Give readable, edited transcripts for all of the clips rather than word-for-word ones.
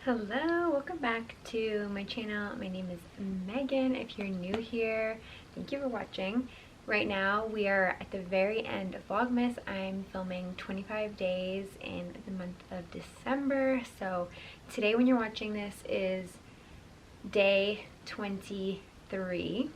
Hello, welcome back to my channel. My name is Megan. If you're new here, thank you for watching. Right now we are at the very end of Vlogmas. I'm filming 25 days in the month of December. So today when you're watching this is day 23.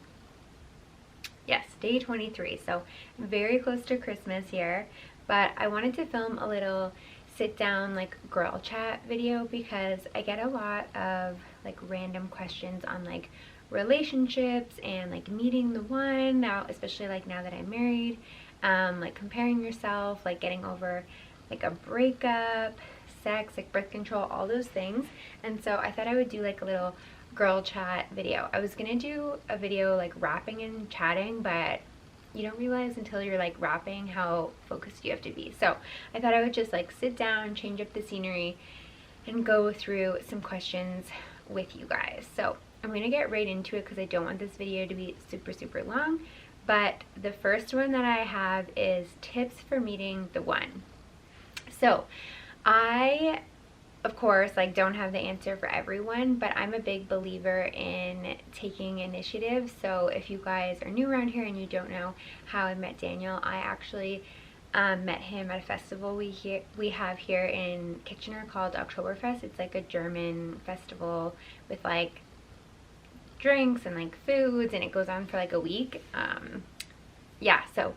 Yes, day 23. So very close to Christmas here. But I wanted to film a little sit down like girl chat video because I get a lot of like random questions on like relationships and like meeting the one now, especially like now that I'm married, like comparing yourself, like getting over like a breakup, sex, like birth control, all those things. And so I thought I would do like a little girl chat video. I was gonna do a video like rapping and chatting, but you don't realize until you're like rapping how focused you have to be. So I thought I would just like sit down, change up the scenery, and go through some questions with you guys. So I'm gonna get right into it because I don't want this video to be super long. But the first one that I have is tips for meeting the one. So I, of course, like don't have the answer for everyone, but I'm a big believer in taking initiative. So if you guys are new around here and you don't know how I met Daniel, I actually met him at a festival we have here in Kitchener called Oktoberfest. It's like a German festival with like drinks and like foods, and it goes on for like a week. Yeah, so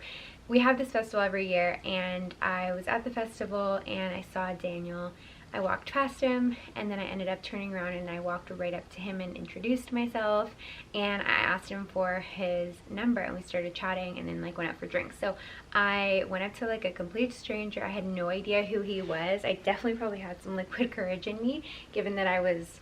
we have this festival every year, and I was at the festival and I saw Daniel. I walked past him, and then I ended up turning around and I walked right up to him and introduced myself, and I asked him for his number, and we started chatting and then like went out for drinks. So I went up to like a complete stranger. I had no idea who he was. I definitely probably had some liquid courage in me given that I was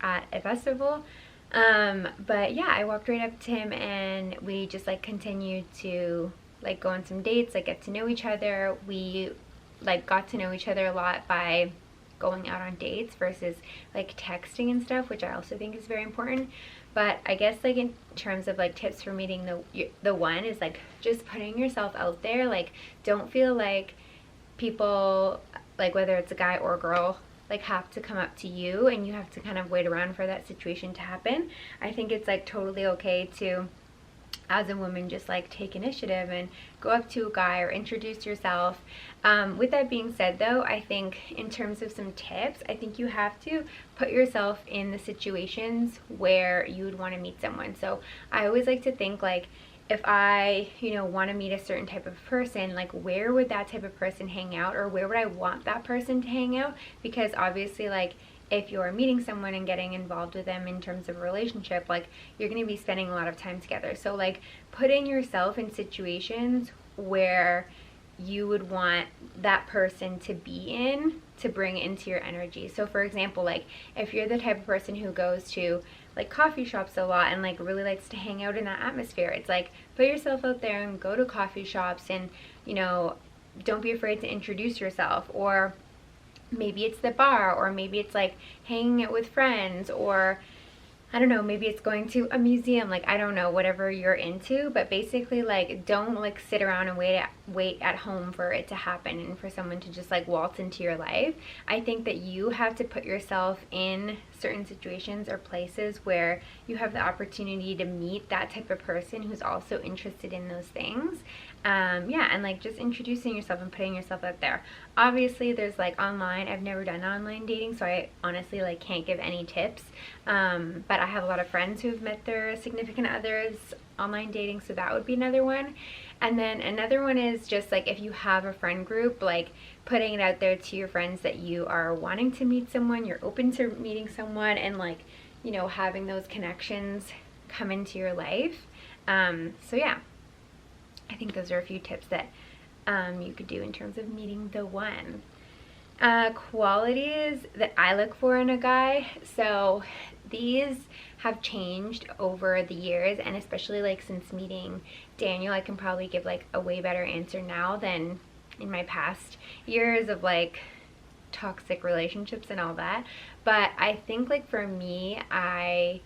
at a festival. But yeah, I walked right up to him and we just like continued to like go on some dates, like get to know each other. We like got to know each other a lot by going out on dates versus like texting and stuff, which I also think is very important. But I guess like in terms of like tips for meeting the one is like just putting yourself out there. Like don't feel like people, like whether it's a guy or a girl, like have to come up to you and you have to kind of wait around for that situation to happen. I think it's like totally okay to, as a woman, just like take initiative and go up to a guy or introduce yourself. With that being said though, I think in terms of some tips, I think you have to put yourself in the situations where you would want to meet someone. So I always like to think like, if I, want to meet a certain type of person, like where would that type of person hang out, or where would I want that person to hang out? Because obviously like if you're meeting someone and getting involved with them in terms of a relationship, like you're going to be spending a lot of time together. So like putting yourself in situations where you would want that person to be in to bring into your energy. So for example, like if you're the type of person who goes to like coffee shops a lot and like really likes to hang out in that atmosphere, it's like put yourself out there and go to coffee shops and don't be afraid to introduce yourself. Or maybe it's the bar, or maybe it's like hanging out with friends, or I don't know, maybe it's going to a museum, like I don't know, whatever you're into. But basically like don't like sit around and wait at home for it to happen and for someone to just like waltz into your life. I think that you have to put yourself in certain situations or places where you have the opportunity to meet that type of person who's also interested in those things. Yeah, and like just introducing yourself and putting yourself out there. Obviously there's like online, I've never done online dating, so I honestly like can't give any tips, but I have a lot of friends who've met their significant others online dating, so that would be another one. And then another one is just like if you have a friend group, like putting it out there to your friends that you are wanting to meet someone, you're open to meeting someone, and like having those connections come into your life. So yeah, I think those are a few tips that you could do in terms of meeting the one. Qualities that I look for in a guy. So these have changed over the years, and especially like since meeting Daniel, I can probably give like a way better answer now than in my past years of like toxic relationships and all that. But I think like for me, I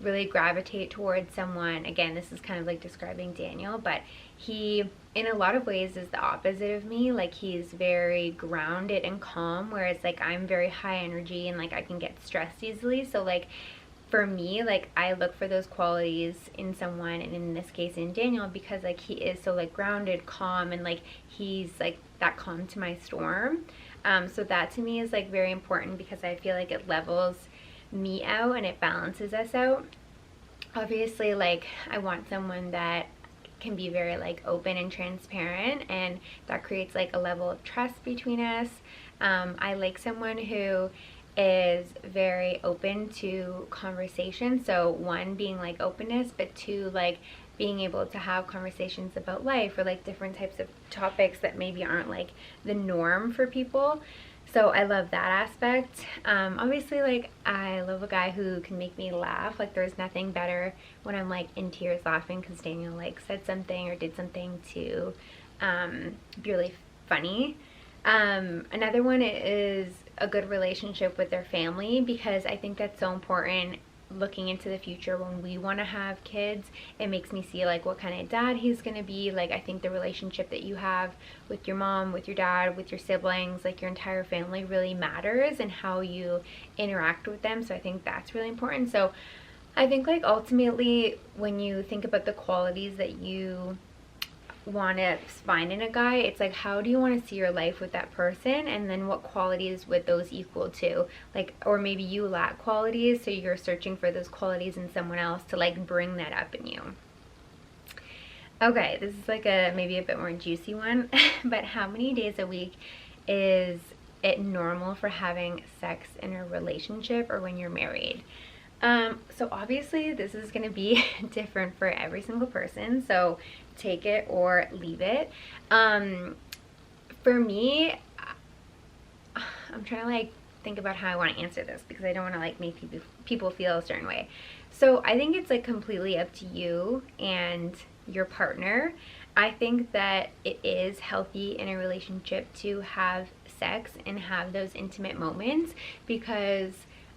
really gravitate towards someone. Again, this is kind of like describing Daniel, but he in a lot of ways is the opposite of me. Like, he's very grounded and calm, whereas like I'm very high energy and like I can get stressed easily. So like for me, like I look for those qualities in someone, and in this case in Daniel, because like he is so like grounded, calm, and like he's like that calm to my storm. So that to me is like very important, because I feel like it levels me out and it balances us out. Obviously, like I want someone that can be very like open and transparent, and that creates like a level of trust between us. I like someone who is very open to conversation. So one, being like openness, but two, like being able to have conversations about life or like different types of topics that maybe aren't like the norm for people. So I love that aspect. Obviously, like I love a guy who can make me laugh. Like there's nothing better when I'm like in tears laughing because Daniel like said something or did something to be really funny. Another one is a good relationship with their family, because I think that's so important looking into the future when we want to have kids. It makes me see like what kind of dad he's going to be. Like I think the relationship that you have with your mom, with your dad, with your siblings, like your entire family really matters, and how you interact with them. So I think that's really important. So I think like ultimately when you think about the qualities that you want to find in a guy, it's like, how do you want to see your life with that person, and then what qualities would those equal to, like, or maybe you lack qualities, so you're searching for those qualities in someone else to like bring that up in you. Okay, this is like a maybe a bit more juicy one. But how many days a week is it normal for having sex in a relationship or when you're married? So obviously this is going to be different for every single person, so take it or leave it. For me, I'm trying to like think about how I want to answer this, because I don't want to like make people feel a certain way. So I think it's like completely up to you and your partner. I think that it is healthy in a relationship to have sex and have those intimate moments, because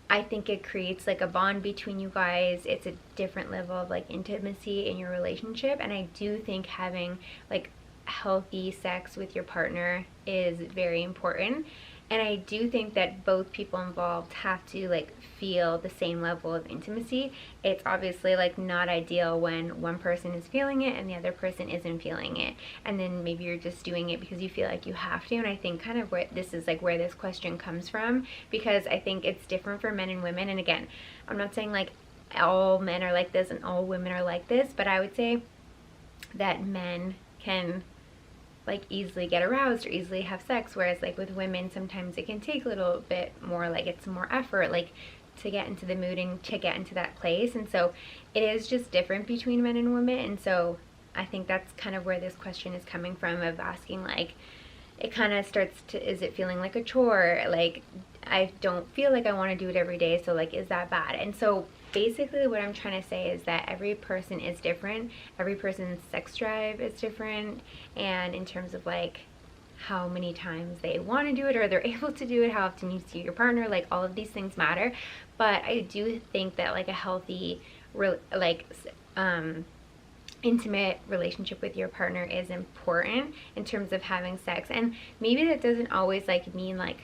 I think it creates like a bond between you guys. It's a different level of like intimacy in your relationship, and I do think having like healthy sex with your partner is very important. And I do think that both people involved have to like feel the same level of intimacy. It's obviously like not ideal when one person is feeling it and the other person isn't feeling it, and then maybe you're just doing it because you feel like you have to. And I think kind of where this is like where this question comes from, because I think it's different for men and women. And again, I'm not saying like all men are like this and all women are like this, but I would say that men can like easily get aroused or easily have sex, whereas like with women sometimes it can take a little bit more, like it's more effort like to get into the mood and to get into that place. And so it is just different between men and women. And so I think that's kind of where this question is coming from, of asking like, it kind of starts to, is it feeling like a chore? Like I don't feel like I want to do it every day, so like is that bad? And so basically what I'm trying to say is that every person is different, every person's sex drive is different, and in terms of like how many times they want to do it or they're able to do it, how often you see your partner, like all of these things matter. But I do think that like a healthy intimate relationship with your partner is important in terms of having sex. And maybe that doesn't always like mean like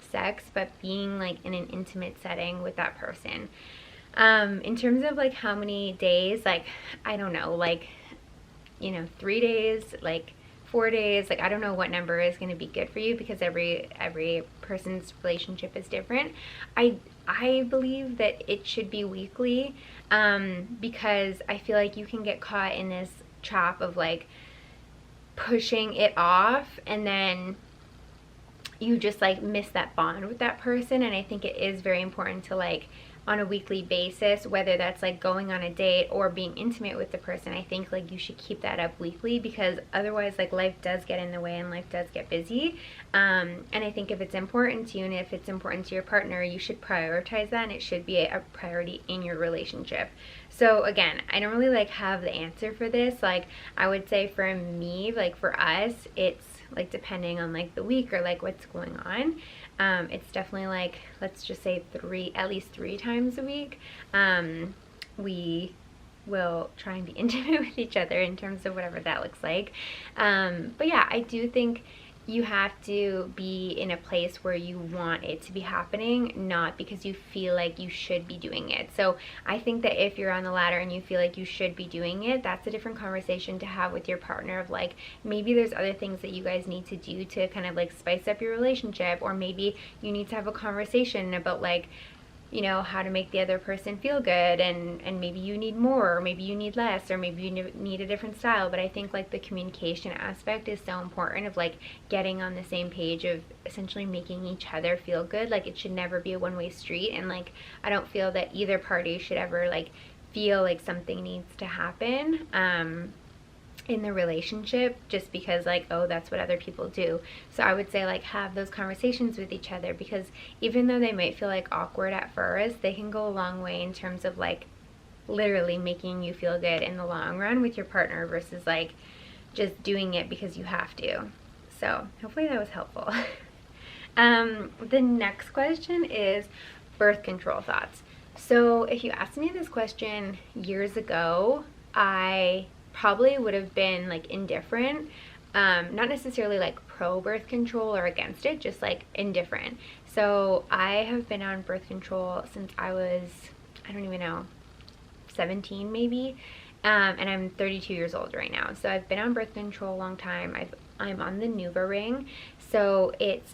sex, but being like in an intimate setting with that person. In terms of like how many days, like I don't know, like 3 days, like 4 days, like I don't know what number is going to be good for you, because every person's relationship is different. I believe that it should be weekly, because I feel like you can get caught in this trap of like pushing it off, and then you just like miss that bond with that person. And I think it is very important to like on a weekly basis, whether that's like going on a date or being intimate with the person. I think like you should keep that up weekly, because otherwise like life does get in the way and life does get busy. And I think if it's important to you and if it's important to your partner, you should prioritize that, and it should be a priority in your relationship. So again, I don't really like have the answer for this. Like I would say for me, like for us, it's like depending on like the week or like what's going on. It's definitely like, let's just say at least three times a week. we will try and be intimate with each other in terms of whatever that looks like. But yeah, I do think you have to be in a place where you want it to be happening, not because you feel like you should be doing it. So I think that if you're on the ladder and you feel like you should be doing it, that's a different conversation to have with your partner of like, maybe there's other things that you guys need to do to kind of like spice up your relationship, or maybe you need to have a conversation about like, you know, how to make the other person feel good, and maybe you need more, or maybe you need less, or maybe you need a different style. But I think like the communication aspect is so important, of like getting on the same page of essentially making each other feel good. Like it should never be a one-way street, and like I don't feel that either party should ever like feel like something needs to happen in the relationship just because like, oh, that's what other people do. So I would say like have those conversations with each other, because even though they might feel like awkward at first, they can go a long way in terms of like literally making you feel good in the long run with your partner, versus like just doing it because you have to. So hopefully that was helpful. The next question is birth control thoughts. So if you asked me this question years ago, I probably would have been like indifferent, not necessarily like pro birth control or against it, just like indifferent. So I have been on birth control since I was, I don't even know, 17 maybe, and I'm 32 years old right now. So I've been on birth control a long time. I'm on the Nuva ring. So it's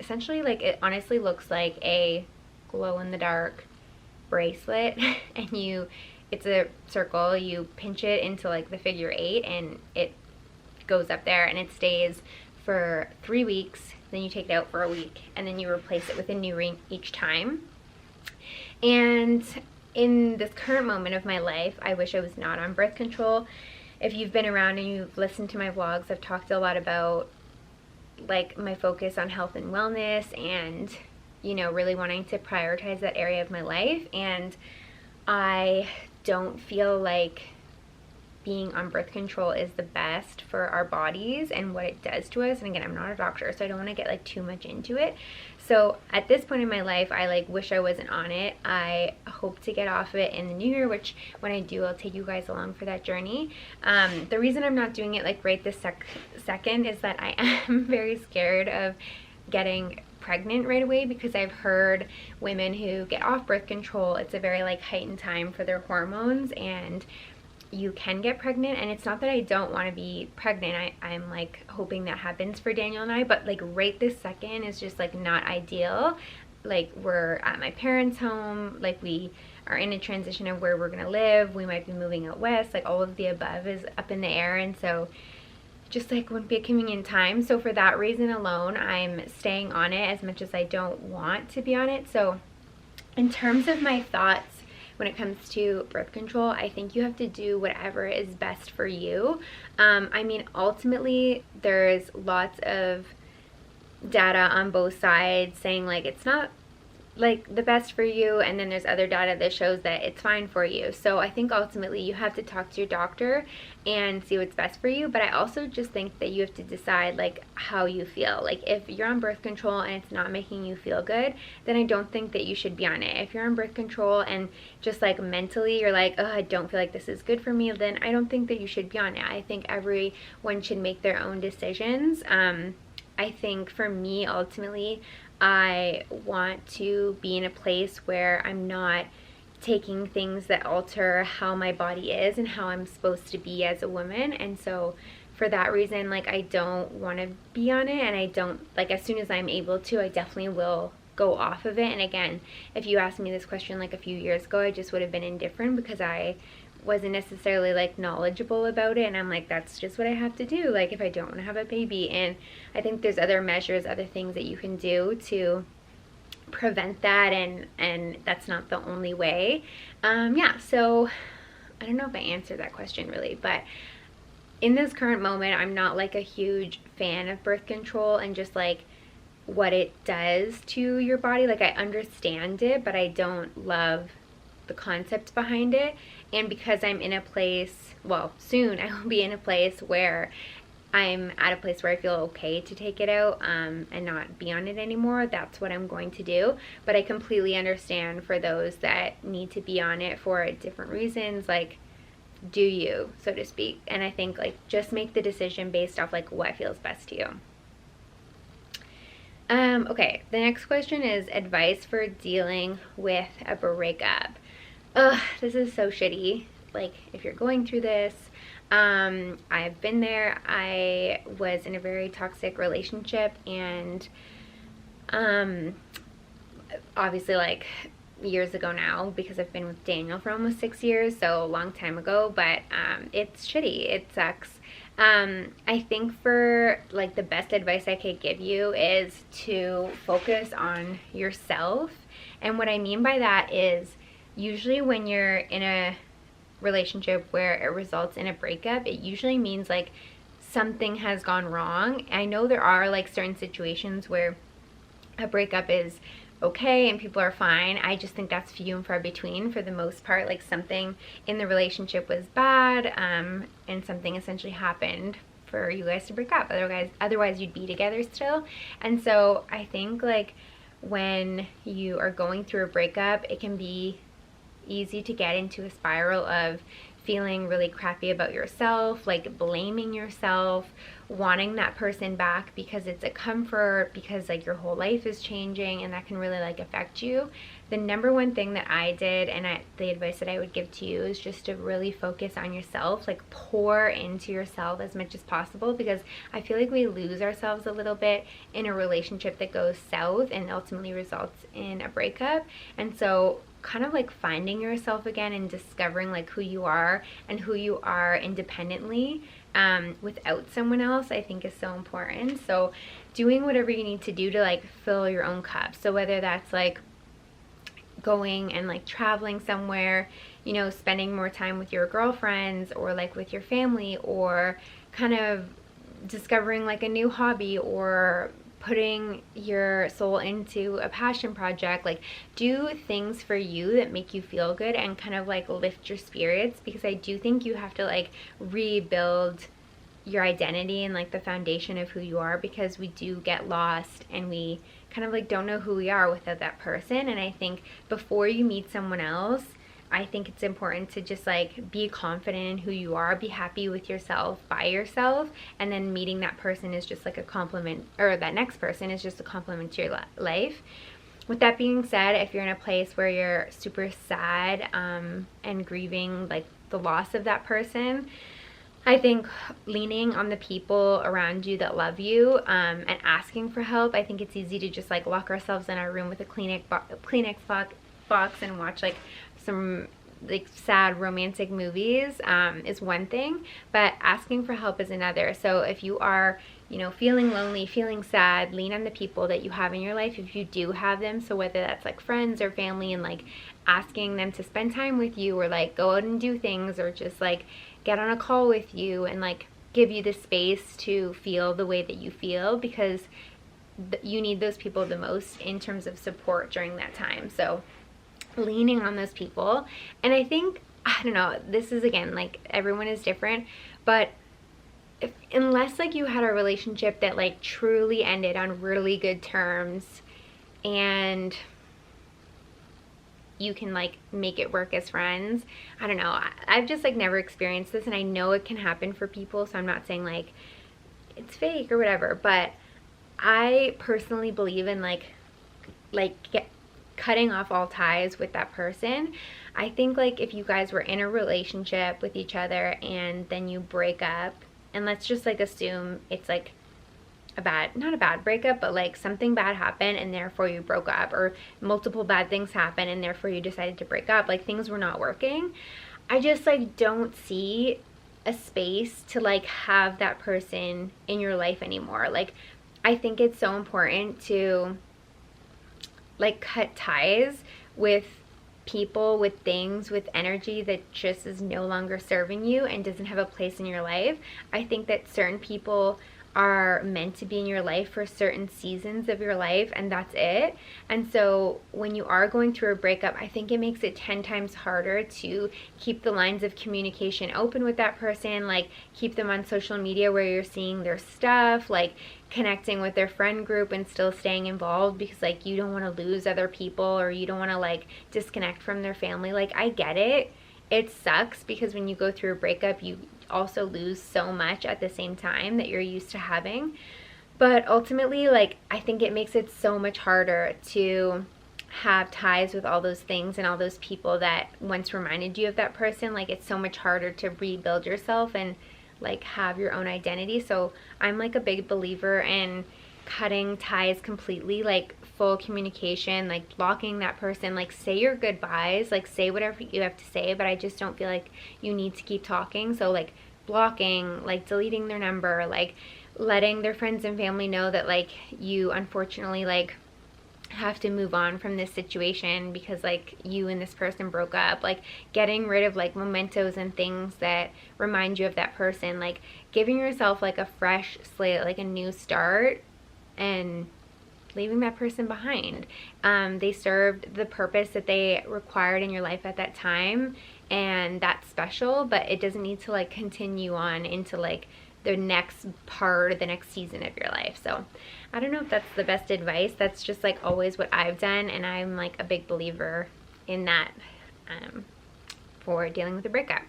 essentially like, it honestly looks like a glow in the dark bracelet, and it's a circle, you pinch it into like the figure 8, and it goes up there and it stays for 3 weeks, then you take it out for a week, and then you replace it with a new ring each time. And in this current moment of my life, I wish I was not on birth control. If you've been around and you've listened to my vlogs, I've talked a lot about like my focus on health and wellness, and you know, really wanting to prioritize that area of my life. And I don't feel like being on birth control is the best for our bodies and what it does to us. And again, I'm not a doctor, so I don't want to get like too much into it. So at this point in my life, I like wish I wasn't on it. I hope to get off of it in the new year, which when I do, I'll take you guys along for that journey. The reason I'm not doing it like right this second is that I am very scared of getting pregnant right away, because I've heard women who get off birth control, it's a very like heightened time for their hormones, and you can get pregnant. And it's not that I don't want to be pregnant, I'm like hoping that happens for Daniel and I, but like right this second is just like not ideal. Like we're at my parents' home, like we are in a transition of where we're gonna live, we might be moving out west, like all of the above is up in the air, and so just like wouldn't be a convenient time. So for that reason alone, I'm staying on it as much as I don't want to be on it. So in terms of my thoughts when it comes to birth control, I think you have to do whatever is best for you. I mean, ultimately there's lots of data on both sides saying like it's not like the best for you, and then there's other data that shows that it's fine for you. So I think ultimately you have to talk to your doctor and see what's best for you. But I also just think that you have to decide like how you feel. Like if you're on birth control and it's not making you feel good, then I don't think that you should be on it. If you're on birth control and just like mentally you're like, oh, I don't feel like this is good for me, then I don't think that you should be on it. I think everyone should make their own decisions. I think for me, ultimately, I want to be in a place where I'm not taking things that alter how my body is and how I'm supposed to be as a woman. And so for that reason, like I don't want to be on it, and I don't, like as soon as I'm able to, I definitely will go off of it. And again, if you asked me this question like a few years ago, I just would have been indifferent because I wasn't necessarily like knowledgeable about it, and I'm like, that's just what I have to do, like if I don't want to have a baby. And I think there's other measures, other things that you can do to prevent that, and that's not the only way. Yeah, so I don't know if I answered that question really, but in this current moment, I'm not like a huge fan of birth control and just like what it does to your body. Like I understand it, but I don't love the concept behind it. And because I'm in a place, well, soon I will be in a place where I'm at a place where I feel okay to take it out and not be on it anymore, that's what I'm going to do. But I completely understand for those that need to be on it for different reasons, like, do you, so to speak. And I think, like, just make the decision based off like what feels best to you. Okay, the next question is advice for dealing with a breakup. Ugh, this is so shitty. Like, if you're going through this, I've been there. I was in a very toxic relationship, and obviously, like, years ago now, because I've been with Daniel for almost 6 years, so a long time ago, but it's shitty. It sucks. I think for, like, the best advice I could give you is to focus on yourself. And what I mean by that is, usually when you're in a relationship where it results in a breakup, it usually means like something has gone wrong. I know there are like certain situations where a breakup is okay and people are fine. I just think that's few and far between. For the most part, like, something in the relationship was bad, and something essentially happened for you guys to break up. Otherwise you'd be together still. And so I think, like, when you are going through a breakup, it can be easy to get into a spiral of feeling really crappy about yourself, like blaming yourself, wanting that person back because it's a comfort, because like your whole life is changing, and that can really like affect you. The number one thing that I did, and the advice that I would give to you, is just to really focus on yourself, like pour into yourself as much as possible, because I feel like we lose ourselves a little bit in a relationship that goes south and ultimately results in a breakup. And so kind of like finding yourself again and discovering like who you are and who you are independently without someone else, I think is so important. So doing whatever you need to do to like fill your own cup. So whether that's like going and like traveling somewhere, you know, spending more time with your girlfriends or like with your family, or kind of discovering like a new hobby, or putting your soul into a passion project. Like, do things for you that make you feel good and kind of like lift your spirits, because I do think you have to like rebuild your identity and like the foundation of who you are, because we do get lost and we kind of like don't know who we are without that person. And I think before you meet someone else, I think it's important to just like be confident in who you are, be happy with yourself by yourself, and then meeting that person is just like a compliment, or that next person is just a compliment to your life. With that being said, if you're in a place where you're super sad and grieving like the loss of that person, I think leaning on the people around you that love you and asking for help. I think it's easy to just like lock ourselves in our room with a Kleenex box and watch like some like sad romantic movies is one thing, but asking for help is another. So if you are, you know, feeling lonely, feeling sad, lean on the people that you have in your life if you do have them. So whether that's like friends or family, and like asking them to spend time with you, or like go out and do things, or just like get on a call with you and like give you the space to feel the way that you feel, because you need those people the most in terms of support during that time. So leaning on those people. And I think, I don't know, this is again, like, everyone is different, but unless like you had a relationship that like truly ended on really good terms and you can like make it work as friends, I don't know, I've just like never experienced this, and I know it can happen for people, so I'm not saying like it's fake or whatever, but I personally believe in cutting off all ties with that person. I think like if you guys were in a relationship with each other and then you break up, and let's just like assume it's like not a bad breakup, but like something bad happened and therefore you broke up, or multiple bad things happened and therefore you decided to break up, like things were not working. I just like don't see a space to like have that person in your life anymore. Like, I think it's so important to like cut ties with people, with things, with energy that just is no longer serving you and doesn't have a place in your life. I think that certain people are meant to be in your life for certain seasons of your life, and that's it. And so when you are going through a breakup, I think it makes it 10 times harder to keep the lines of communication open with that person, like keep them on social media where you're seeing their stuff, like connecting with their friend group and still staying involved, because like you don't want to lose other people, or you don't want to like disconnect from their family. Like, I get it. It sucks because when you go through a breakup, you also lose so much at the same time that you're used to having. But ultimately, like, I think it makes it so much harder to have ties with all those things and all those people that once reminded you of that person. Like, it's so much harder to rebuild yourself and like have your own identity. So I'm like a big believer in cutting ties completely, like full communication, like blocking that person, like say your goodbyes, like say whatever you have to say, but I just don't feel like you need to keep talking. So like blocking, like deleting their number, like letting their friends and family know that like you unfortunately like have to move on from this situation because like you and this person broke up, like getting rid of like mementos and things that remind you of that person, like giving yourself like a fresh slate, like a new start, and leaving that person behind. They served the purpose that they required in your life at that time, and that's special, but it doesn't need to like continue on into like the next part, the next season of your life. So I don't know if that's the best advice. That's just like always what I've done, and I'm like a big believer in that for dealing with a breakup.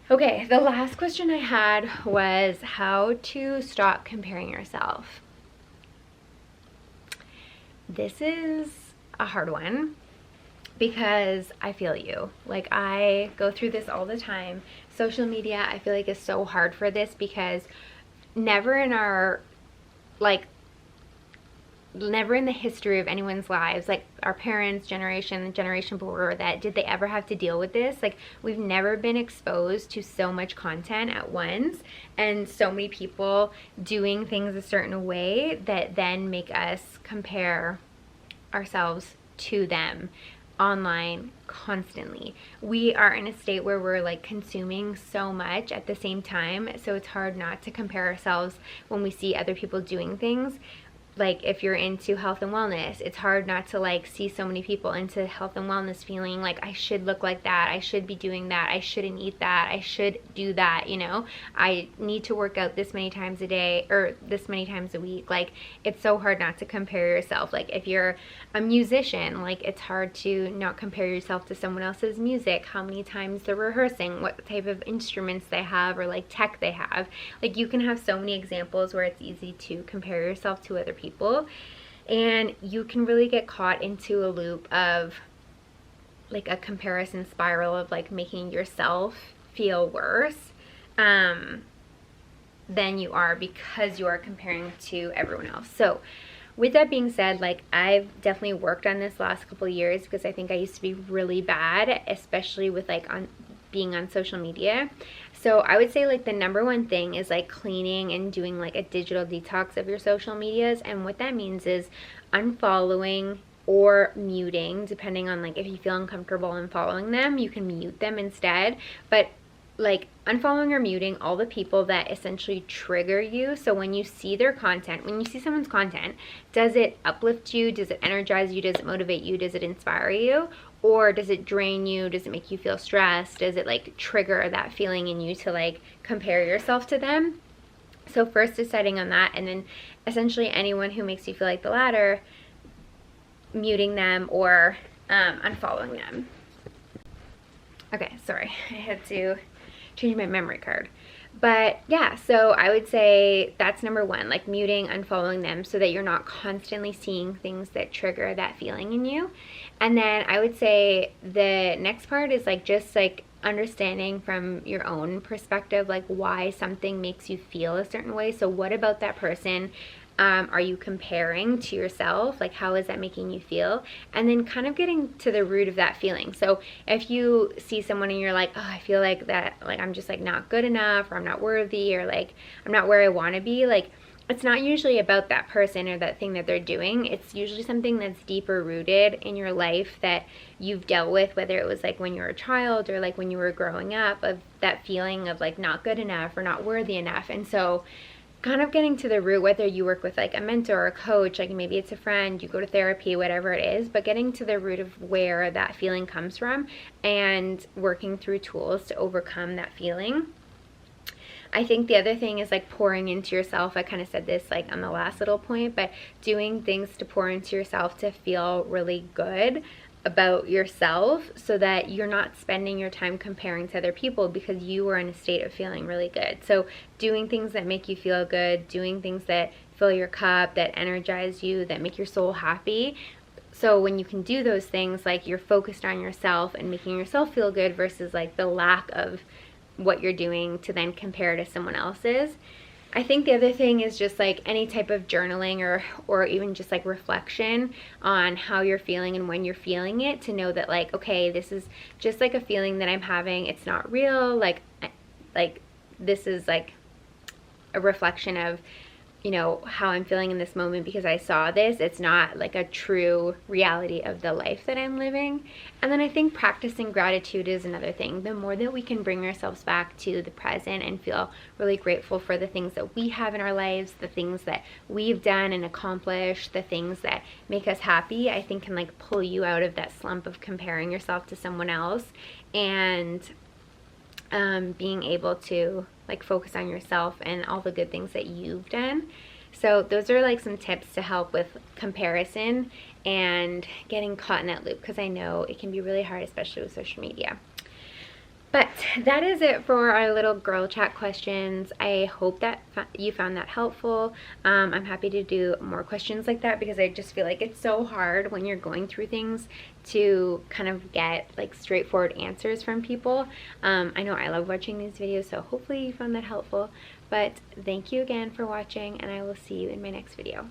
Okay, the last question I had was how to stop comparing yourself. This is a hard one because I feel you. Like, I go through this all the time. Social media, I feel like, is so hard for this because never in our, like, never in the history of anyone's lives, like our parents' generation, the generation before that, did they ever have to deal with this. Like, we've never been exposed to so much content at once and so many people doing things a certain way that then make us compare ourselves to them online constantly. We are in a state where we're like consuming so much at the same time, so it's hard not to compare ourselves when we see other people doing things. Like, if you're into health and wellness, it's hard not to like see so many people into health and wellness feeling like I should look like that, I should be doing that, I shouldn't eat that, I should do that, you know, I need to work out this many times a day or this many times a week. Like, it's so hard not to compare yourself. Like, if you're a musician, like, it's hard to not compare yourself to someone else's music, how many times they're rehearsing, what type of instruments they have or like tech they have. Like, you can have so many examples where it's easy to compare yourself to other people, and you can really get caught into a loop of like a comparison spiral of like making yourself feel worse than you are because you are comparing to everyone else. So with that being said, like, I've definitely worked on this last couple of years because I think I used to be really bad, especially with like being on social media. So I would say like the number one thing is like cleaning and doing like a digital detox of your social medias. And what that means is unfollowing or muting, depending on like if you feel uncomfortable in following them, you can mute them instead. But like unfollowing or muting all the people that essentially trigger you. So when you see their content, when you see someone's content, does it uplift you? Does it energize you? Does it motivate you? Does it inspire you? Or does it drain you? Does it make you feel stressed? Does it like trigger that feeling in you to like compare yourself to them? So first deciding on that, and then essentially anyone who makes you feel like the latter, muting them or unfollowing them. Okay, sorry, I had to change my memory card. But yeah, so I would say that's number one, like muting, unfollowing them so that you're not constantly seeing things that trigger that feeling in you. And then I would say the next part is like just like understanding from your own perspective, like why something makes you feel a certain way. So what about that person are you comparing to yourself? Like, how is that making you feel? And then kind of getting to the root of that feeling. So if you see someone and you're like, oh, I feel like that, like I'm just like not good enough, or I'm not worthy, or like I'm not where I want to be, like it's not usually about that person or that thing that they're doing. It's usually something that's deeper rooted in your life that you've dealt with, whether it was like when you were a child or like when you were growing up, of that feeling of like not good enough or not worthy enough. And so kind of getting to the root, whether you work with like a mentor or a coach, like maybe it's a friend, you go to therapy, whatever it is, but getting to the root of where that feeling comes from and working through tools to overcome that feeling. I think the other thing is like pouring into yourself. I kind of said this like on the last little point, but doing things to pour into yourself to feel really good about yourself so that you're not spending your time comparing to other people because you are in a state of feeling really good. So doing things that make you feel good, doing things that fill your cup, that energize you, that make your soul happy. So when you can do those things, like you're focused on yourself and making yourself feel good versus like the lack of what you're doing to then compare to someone else's. I think the other thing is just like any type of journaling or even just like reflection on how you're feeling and when you're feeling it, to know that like, okay, this is just like a feeling that I'm having. It's not real. Like this is like a reflection of, you know, how I'm feeling in this moment because I saw this. It's not like a true reality of the life that I'm living. And then I think practicing gratitude is another thing. The more that we can bring ourselves back to the present and feel really grateful for the things that we have in our lives, the things that we've done and accomplished, the things that make us happy, I think can like pull you out of that slump of comparing yourself to someone else and being able to like focus on yourself and all the good things that you've done. So those are like some tips to help with comparison and getting caught in that loop, because I know it can be really hard, especially with social media. But that is it for our little girl chat questions. I hope that you found that helpful. I'm happy to do more questions like that because I just feel like it's so hard when you're going through things to kind of get like straightforward answers from people. I know I love watching these videos, so hopefully you found that helpful. But thank you again for watching, and I will see you in my next video.